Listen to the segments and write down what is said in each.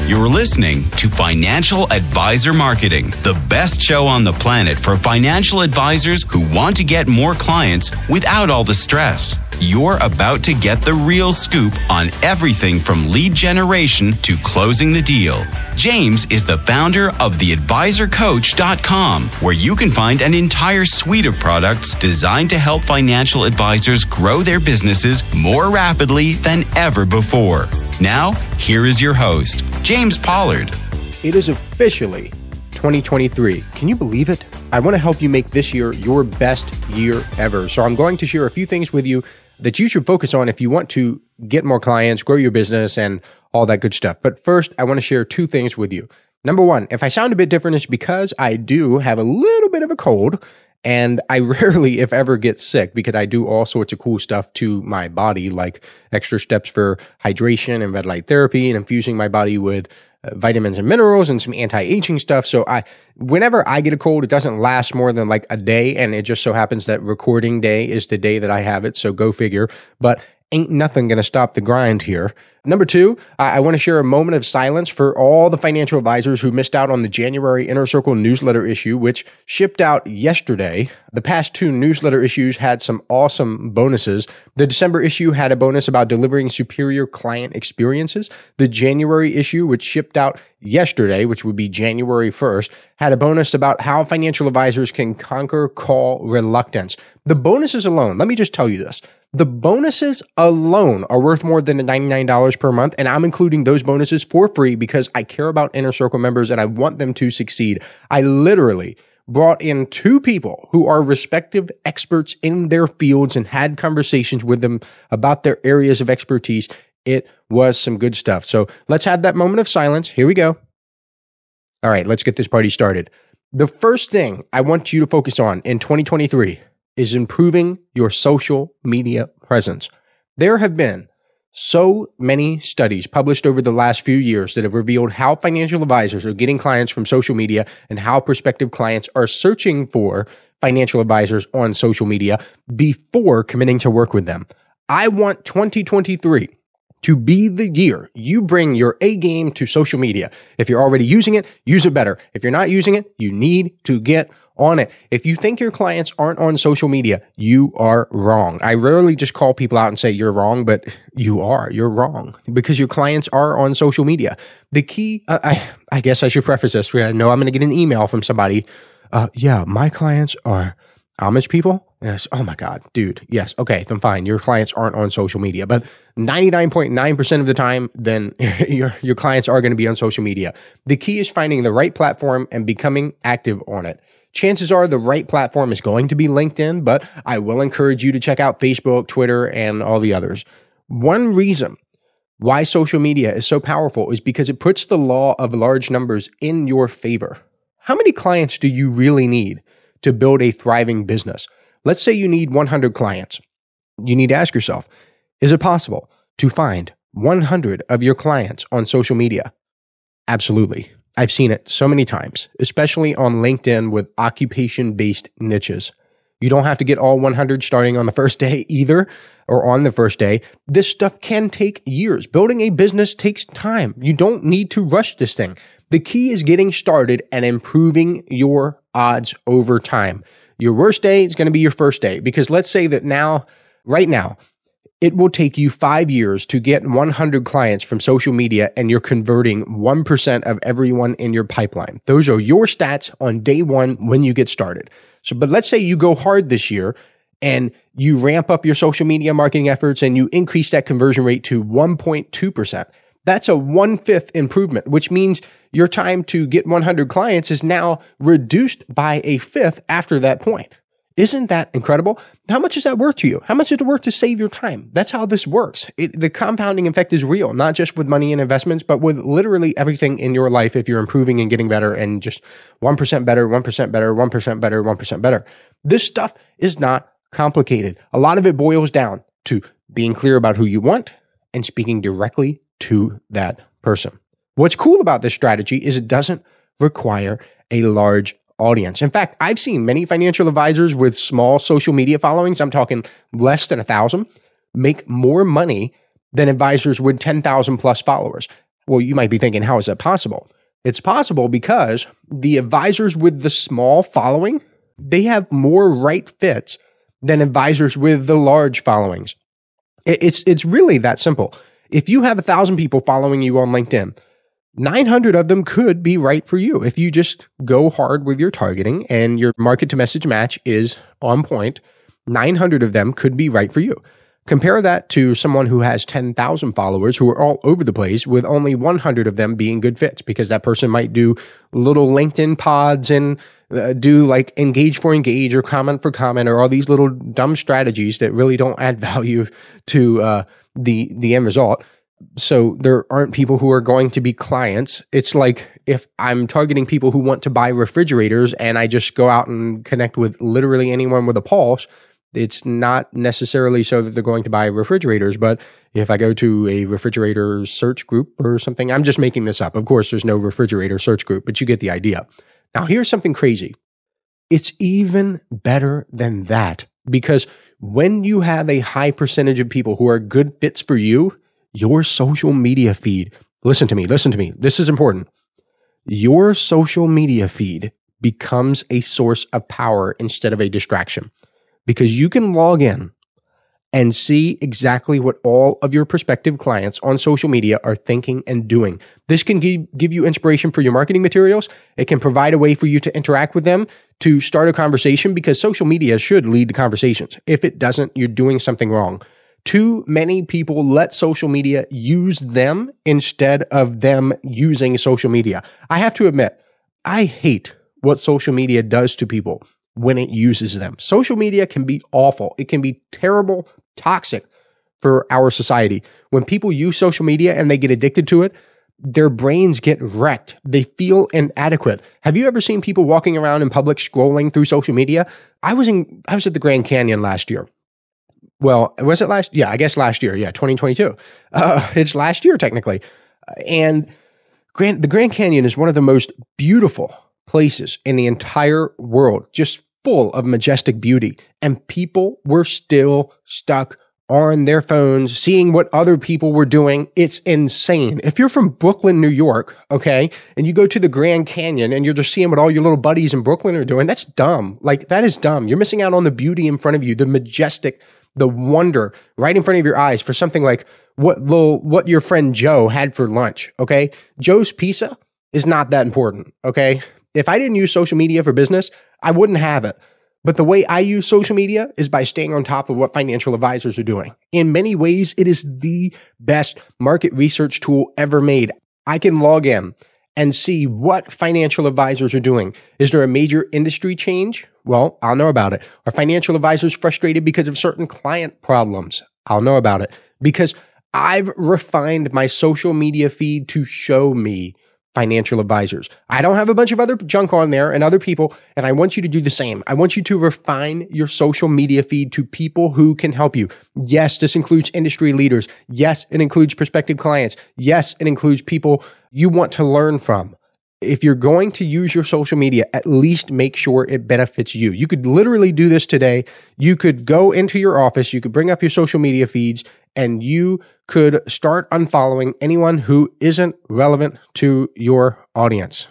You're listening to Financial Advisor Marketing, the best show on the planet for financial advisors who want to get more clients without all the stress. You're about to get the real scoop on everything from lead generation to closing the deal. James is the founder of theadvisorcoach.com, where you can find an entire suite of products designed to help financial advisors grow their businesses more rapidly than ever before. Now, here is your host, James Pollard. It is officially 2023. Can you believe it? I want to help you make this year your best year ever. So I'm going to share a few things with you that you should focus on if you want to get more clients, grow your business, and all that good stuff. But first, I want to share two things with you. Number one, if I sound a bit different, it's because I do have a little bit of a cold, and I rarely, if ever, get sick because I do all sorts of cool stuff to my body, like extra steps for hydration and red light therapy and infusing my body with vitamins and minerals and some anti-aging stuff. So whenever I get a cold, it doesn't last more than like a day. And it just so happens that recording day is the day that I have it. So go figure. But ain't nothing going to stop the grind here. Number two, I want to share a moment of silence for all the financial advisors who missed out on the January Inner Circle newsletter issue, which shipped out yesterday. The past two newsletter issues had some awesome bonuses. The December issue had a bonus about delivering superior client experiences. The January issue, which shipped out yesterday, which would be January 1st, had a bonus about how financial advisors can conquer call reluctance. The bonuses alone, let me just tell you this. The bonuses alone are worth more than $99 per month, and I'm including those bonuses for free because I care about Inner Circle members and I want them to succeed. I literally brought in two people who are respective experts in their fields and had conversations with them about their areas of expertise. It was some good stuff. So let's have that moment of silence. Here we go. All right, let's get this party started. The first thing I want you to focus on in 2023 is improving your social media presence. There have been so many studies published over the last few years that have revealed how financial advisors are getting clients from social media and how prospective clients are searching for financial advisors on social media before committing to work with them. I want 2023 to be the year you bring your A game to social media. If you're already using it, use it better. If you're not using it, you need to get on it. If you think your clients aren't on social media, you are wrong. I rarely just call people out and say you're wrong, but you're wrong because your clients are on social media. The key, I guess I should preface this. I know I'm going to get an email from somebody. Yeah, my clients are Amish people. Yes. Oh my God, dude. Yes. Okay, then fine. Your clients aren't on social media, but 99.9% of the time, then your clients are going to be on social media. The key is finding the right platform and becoming active on it. Chances are the right platform is going to be LinkedIn, but I will encourage you to check out Facebook, Twitter, and all the others. One reason why social media is so powerful is because it puts the law of large numbers in your favor. How many clients do you really need to build a thriving business? Let's say you need 100 clients. You need to ask yourself, is it possible to find 100 of your clients on social media? Absolutely. I've seen it so many times, especially on LinkedIn with occupation-based niches. You don't have to get all 100 starting on the first day either, or on the first day. This stuff can take years. Building a business takes time. You don't need to rush this thing. The key is getting started and improving your odds over time. Your worst day is going to be your first day because let's say that right now, it will take you 5 years to get 100 clients from social media and you're converting 1% of everyone in your pipeline. Those are your stats on day one when you get started. But let's say you go hard this year and you ramp up your social media marketing efforts and you increase that conversion rate to 1.2%. That's a 1/5 improvement, which means your time to get 100 clients is now reduced by a fifth after that point. Isn't that incredible? How much is that worth to you? How much is it worth to save your time? That's how this works. The compounding effect is real, not just with money and investments, but with literally everything in your life if you're improving and getting better and just 1% better, 1% better, 1% better, 1% better. This stuff is not complicated. A lot of it boils down to being clear about who you want and speaking directly to that person. What's cool about this strategy is it doesn't require a large audience. In fact, I've seen many financial advisors with small social media followings, I'm talking less than 1,000, make more money than advisors with 10,000 plus followers. Well, you might be thinking, how is that possible? It's possible because the advisors with the small following, they have more right fits than advisors with the large followings. It's really that simple. If you have 1,000 people following you on LinkedIn, 900 of them could be right for you. If you just go hard with your targeting and your market to message match is on point, 900 of them could be right for you. Compare that to someone who has 10,000 followers who are all over the place with only 100 of them being good fits, because that person might do little LinkedIn pods and do like engage for engage or comment for comment or all these little dumb strategies that really don't add value to the end result. So there aren't people who are going to be clients. It's like if I'm targeting people who want to buy refrigerators and I just go out and connect with literally anyone with a pulse, it's not necessarily so that they're going to buy refrigerators. But if I go to a refrigerator search group or something, I'm just making this up. Of course, there's no refrigerator search group, but you get the idea. Now, here's something crazy. It's even better than that, because when you have a high percentage of people who are good fits for you, your social media feed, listen to me, this is important. Your social media feed becomes a source of power instead of a distraction, because you can log in and see exactly what all of your prospective clients on social media are thinking and doing. This can give you inspiration for your marketing materials. It can provide a way for you to interact with them, to start a conversation, because social media should lead to conversations. If it doesn't, you're doing something wrong. Too many people let social media use them instead of them using social media. I have to admit, I hate what social media does to people when it uses them. Social media can be awful. It can be terrible, toxic for our society. When people use social media and they get addicted to it, their brains get wrecked. They feel inadequate. Have you ever seen people walking around in public scrolling through social media? I was at the Grand Canyon last year. Well, was it last? Yeah, I guess last year. Yeah, 2022. It's last year technically. And the Grand Canyon is one of the most beautiful places in the entire world, just full of majestic beauty. And people were still stuck on their phones, seeing what other people were doing. It's insane. If you're from Brooklyn, New York, okay, and you go to the Grand Canyon and you're just seeing what all your little buddies in Brooklyn are doing, that's dumb. Like, that is dumb. You're missing out on the beauty in front of you, the majestic, the wonder right in front of your eyes for something like what your friend Joe had for lunch, okay? Joe's pizza is not that important, okay? If I didn't use social media for business, I wouldn't have it. But the way I use social media is by staying on top of what financial advisors are doing. In many ways, it is the best market research tool ever made. I can log in and see what financial advisors are doing. Is there a major industry change? Well, I'll know about it. Are financial advisors frustrated because of certain client problems? I'll know about it, because I've refined my social media feed to show me financial advisors. I don't have a bunch of other junk on there and other people, and I want you to do the same. I want you to refine your social media feed to people who can help you. Yes, this includes industry leaders. Yes, it includes prospective clients. Yes, it includes people you want to learn from. If you're going to use your social media, at least make sure it benefits you. You could literally do this today. You could go into your office, you could bring up your social media feeds, and you could start unfollowing anyone who isn't relevant to your audience.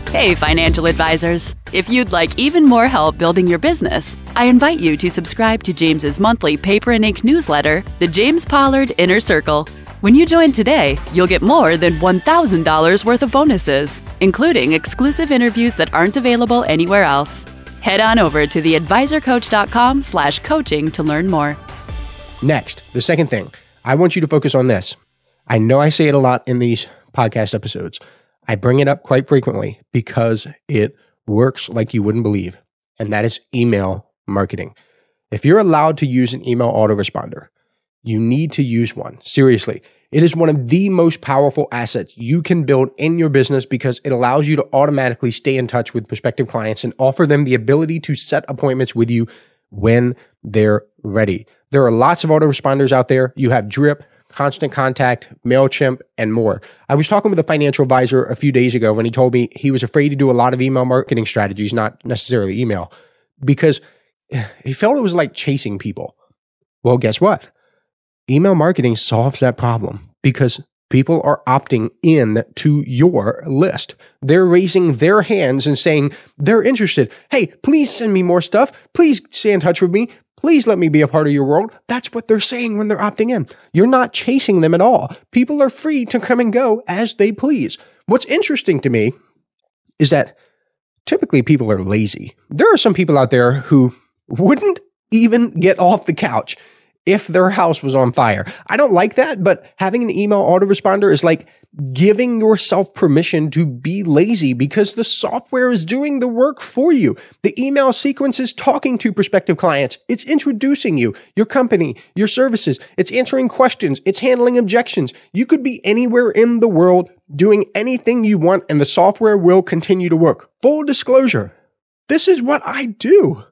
Hey, financial advisors. If you'd like even more help building your business, I invite you to subscribe to James's monthly paper and ink newsletter, The James Pollard Inner Circle. When you join today, you'll get more than $1,000 worth of bonuses, including exclusive interviews that aren't available anywhere else. Head on over to theadvisorcoach.com/coaching to learn more. Next, the second thing, I want you to focus on this. I know I say it a lot in these podcast episodes. I bring it up quite frequently because it works like you wouldn't believe, and that is email marketing. If you're allowed to use an email autoresponder, you need to use one. Seriously, it is one of the most powerful assets you can build in your business, because it allows you to automatically stay in touch with prospective clients and offer them the ability to set appointments with you when they're ready. There are lots of autoresponders out there. You have Drip, Constant Contact, MailChimp, and more. I was talking with a financial advisor a few days ago when he told me he was afraid to do a lot of email marketing strategies, not necessarily email, because he felt it was like chasing people. Well, guess what? Email marketing solves that problem, because People are opting in to your list. They're raising their hands and saying they're interested. Hey, please send me more stuff. Please stay in touch with me. Please let me be a part of your world. That's what they're saying when they're opting in. You're not chasing them at all. People are free to come and go as they please. What's interesting to me is that typically people are lazy. There are some people out there who wouldn't even get off the couch if their house was on fire. I don't like that, but having an email autoresponder is like giving yourself permission to be lazy because the software is doing the work for you. The email sequence is talking to prospective clients. It's introducing you, your company, your services. It's answering questions. It's handling objections. You could be anywhere in the world doing anything you want, and the software will continue to work. Full disclosure, this is what I do.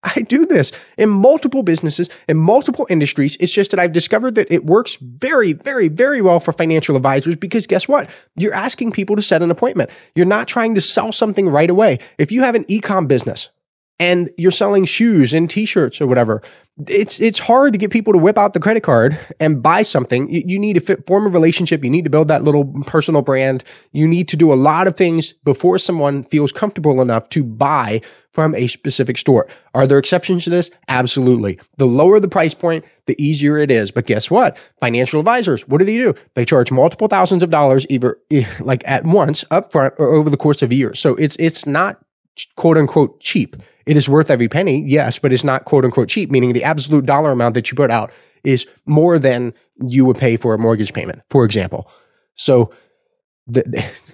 I do this in multiple businesses, in multiple industries. It's just that I've discovered that it works very, very, very well for financial advisors because guess what? You're asking people to set an appointment. You're not trying to sell something right away. If you have an e-com business and you're selling shoes and t-shirts or whatever, it's hard to get people to whip out the credit card and buy something. You need to form a relationship. You need to build that little personal brand. You need to do a lot of things before someone feels comfortable enough to buy from a specific store. Are there exceptions to this? Absolutely. The lower the price point, the easier it is. But guess what? Financial advisors, what do? They charge multiple thousands of dollars either like at once, upfront, or over the course of a year. So it's not quote unquote cheap. It is worth every penny, yes, but it's not quote unquote cheap, meaning the absolute dollar amount that you put out is more than you would pay for a mortgage payment, for example. So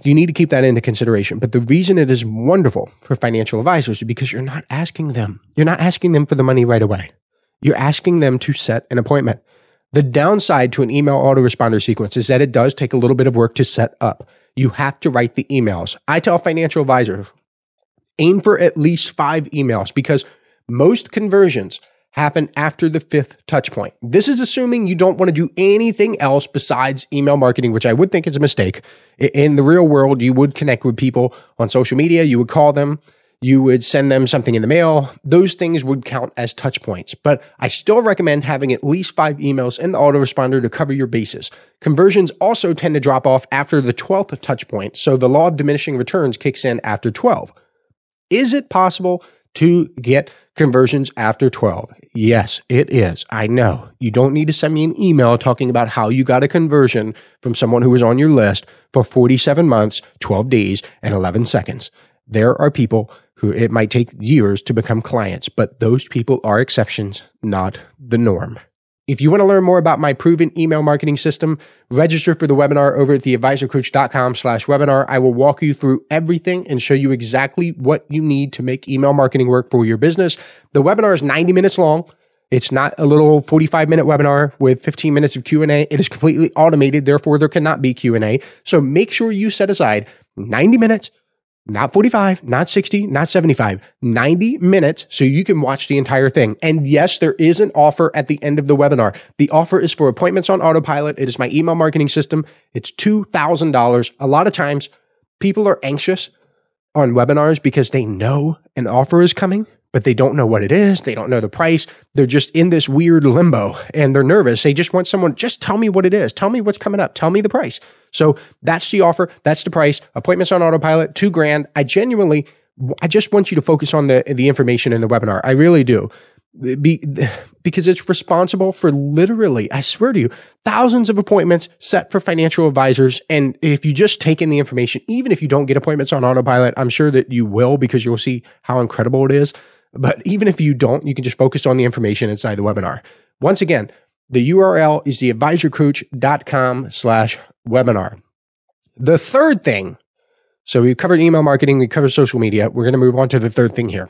you need to keep that into consideration. But the reason it is wonderful for financial advisors is because you're not asking them. You're not asking them for the money right away. You're asking them to set an appointment. The downside to an email autoresponder sequence is that it does take a little bit of work to set up. You have to write the emails. I tell financial advisors, aim for at least 5 emails because most conversions happen after the 5th touch point. This is assuming you don't want to do anything else besides email marketing, which I would think is a mistake. In the real world, you would connect with people on social media. You would call them. You would send them something in the mail. Those things would count as touch points. But I still recommend having at least 5 emails in the autoresponder to cover your bases. Conversions also tend to drop off after the 12th touch point. So the law of diminishing returns kicks in after 12. Is it possible to get conversions after 12? Yes, it is. I know. You don't need to send me an email talking about how you got a conversion from someone who was on your list for 47 months, 12 days, and 11 seconds. There are people who it might take years to become clients, but those people are exceptions, not the norm. If you want to learn more about my proven email marketing system, register for the webinar over at theadvisorcoach.com/webinar. I will walk you through everything and show you exactly what you need to make email marketing work for your business. The webinar is 90 minutes long. It's not a little 45-minute webinar with 15 minutes of Q&A. It is completely automated. Therefore, there cannot be Q&A. So make sure you set aside 90 minutes, not 45, not 60, not 75, 90 minutes so you can watch the entire thing. And yes, there is an offer at the end of the webinar. The offer is for appointments on autopilot. It is my email marketing system. It's $2,000. A lot of times people are anxious on webinars because they know an offer is coming, but they don't know what it is. They don't know the price. They're just in this weird limbo and they're nervous. They just want someone, just tell me what it is. Tell me what's coming up. Tell me the price. So that's the offer. That's the price. Appointments on autopilot, $2,000. I just want you to focus on the information in the webinar. I really do. Because it's responsible for literally, I swear to you, thousands of appointments set for financial advisors. And if you just take in the information, even if you don't get appointments on autopilot, I'm sure that you will because you'll see how incredible it is. But even if you don't, you can just focus on the information inside the webinar. Once again, the URL is theadvisorcoach.com/webinar. The third thing, so we've covered email marketing, we covered social media. We're going to move on to the third thing here.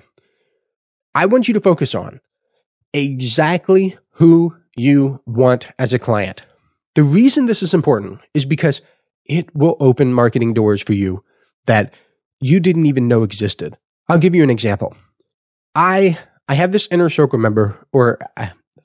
I want you to focus on exactly who you want as a client. The reason this is important is because it will open marketing doors for you that you didn't even know existed. I'll give you an example. I have this inner circle member, or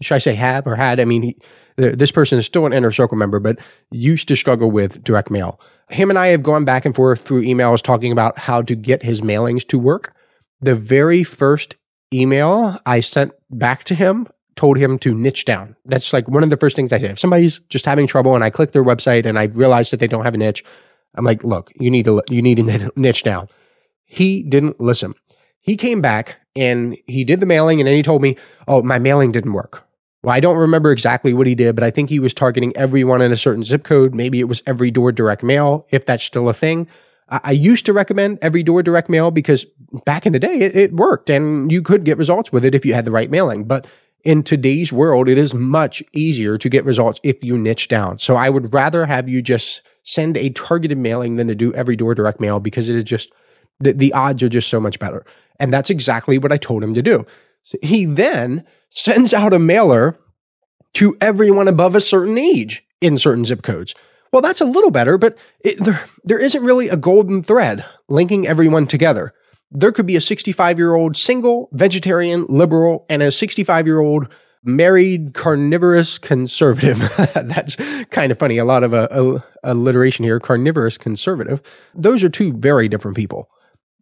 should I say have or had? I mean, this person is still an inner circle member, but used to struggle with direct mail. Him and I have gone back and forth through emails talking about how to get his mailings to work. The very first email I sent back to him told him to niche down. That's like one of the first things I say. If somebody's just having trouble and I click their website and I realize that they don't have a niche, I'm like, look, you need to niche down. He didn't listen. He came back and he did the mailing, and then he told me, oh, my mailing didn't work. Well, I don't remember exactly what he did, but I think he was targeting everyone in a certain zip code. Maybe it was every door direct mail, if that's still a thing. I used to recommend every door direct mail because back in the day, it worked and you could get results with it if you had the right mailing. But in today's world, it is much easier to get results if you niche down. So I would rather have you just send a targeted mailing than to do every door direct mail, because it is just, the odds are just so much better. And that's exactly what I told him to do. So he then sends out a mailer to everyone above a certain age in certain zip codes. Well, that's a little better, but there isn't really a golden thread linking everyone together. There could be a 65-year-old single, vegetarian, liberal, and a 65-year-old married, carnivorous, conservative. That's kind of funny. A lot of alliteration here, carnivorous, conservative. Those are two very different people.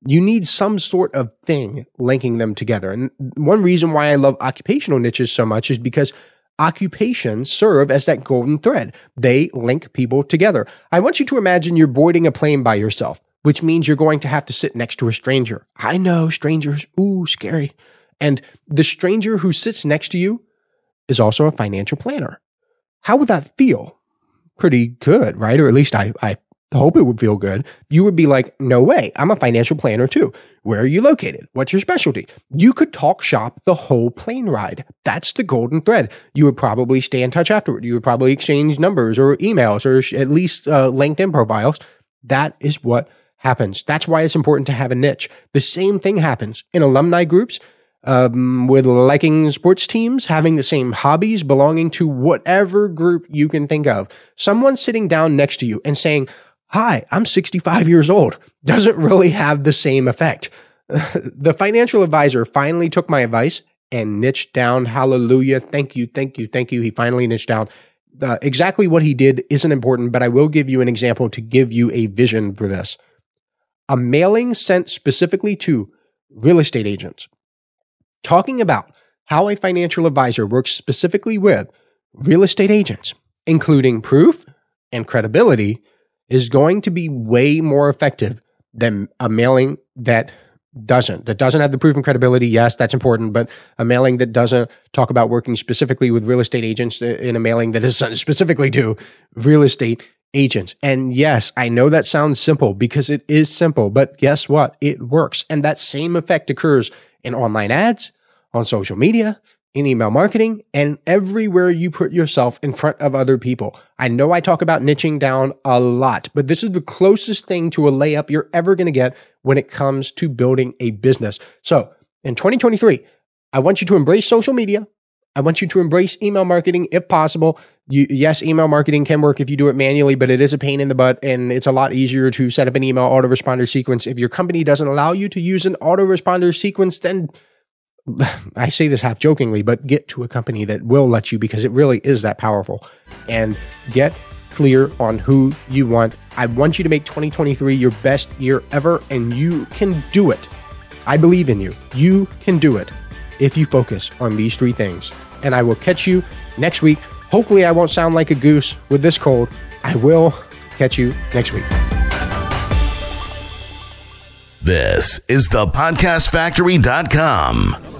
You need some sort of thing linking them together. And one reason why I love occupational niches so much is because occupations serve as that golden thread. They link people together. I want you to imagine you're boarding a plane by yourself, which means you're going to have to sit next to a stranger. I know, strangers, ooh, scary. And the stranger who sits next to you is also a financial planner. How would that feel? Pretty good, right? Or at least I hope it would feel good. You would be like, no way, I'm a financial planner too. Where are you located? What's your specialty? You could talk shop the whole plane ride. That's the golden thread. You would probably stay in touch afterward. You would probably exchange numbers or emails or at least LinkedIn profiles. That is what happens. That's why it's important to have a niche. The same thing happens in alumni groups, with liking sports teams, having the same hobbies, belonging to whatever group you can think of. Someone sitting down next to you and saying, hi, I'm 65 years old, doesn't really have the same effect. The financial advisor finally took my advice and niched down. Hallelujah. Thank you. Thank you. Thank you. He finally niched down. Exactly what he did isn't important, but I will give you an example to give you a vision for this. A mailing sent specifically to real estate agents, talking about how a financial advisor works specifically with real estate agents, including proof and credibility, is going to be way more effective than a mailing that doesn't have the proof and credibility. Yes, that's important, but a mailing that doesn't talk about working specifically with real estate agents in a mailing that is specifically to real estate agents. And yes, I know that sounds simple because it is simple, but guess what? It works. And that same effect occurs in online ads, on social media, in email marketing, and everywhere you put yourself in front of other people. I know I talk about niching down a lot, but this is the closest thing to a layup you're ever going to get when it comes to building a business. So in 2023, I want you to embrace social media. I want you to embrace email marketing if possible. Yes, email marketing can work if you do it manually, but it is a pain in the butt, and it's a lot easier to set up an email autoresponder sequence. If your company doesn't allow you to use an autoresponder sequence, then I say this half jokingly, but get to a company that will let you, because it really is that powerful. And get clear on who you want. I want you to make 2023 your best year ever, and you can do it. I believe in you. You can do it if you focus on these three things. And I will catch you next week. Hopefully I won't sound like a goose with this cold. I will catch you next week. This is thepodcastfactory.com.